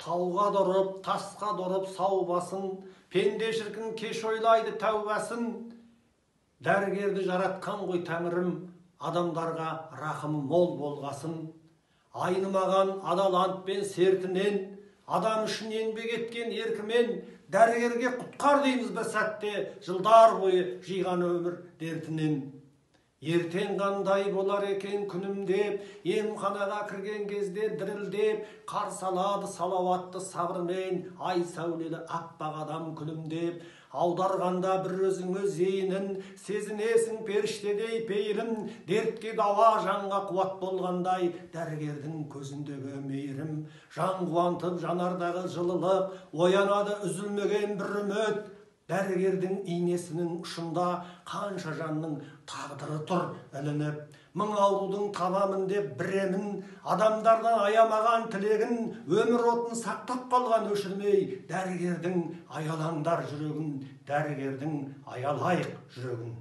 Тауға дұрып, тасқа дұрып сау басын, пенде шіркін кеш ойлайды тәубасын. Дәрігерді жаратқан ғой тәңірім, адамдарға рахымы мол болғасын. Айнымаған адал антпен сертінен, адам үшін еңбек еткен еркімен, дәрігерге құтқар дейміз бір сәтте, жылдар бойы жиған өмір дертінен. Ертең қандай болар екен күнім деп, емханаға кірген кезде дірілдеп, қарсы алады салауатты сабырмен, ай сәулелі аппақ адам күлімдеп. Аударғанда бір өзіңе зейінін, сезінесің періштедей пейілім, дертке дауа жанға қуат болғандай, дәрігердің көзіндегі мейірім. Жан қуантып жанардағы жылылық, оянады үзілмеген бір үміт. Дәрігердің инесінің ұшында қанша жанның тағдыры тұр ілініп. Мың аурудың табамын деп біремін, адамдардан аямаған тілегін, өмір отын сақтап қалған өшірмей, дәрігердің аялаңдар жүрегін, дәрігердің аялайық жүрегін.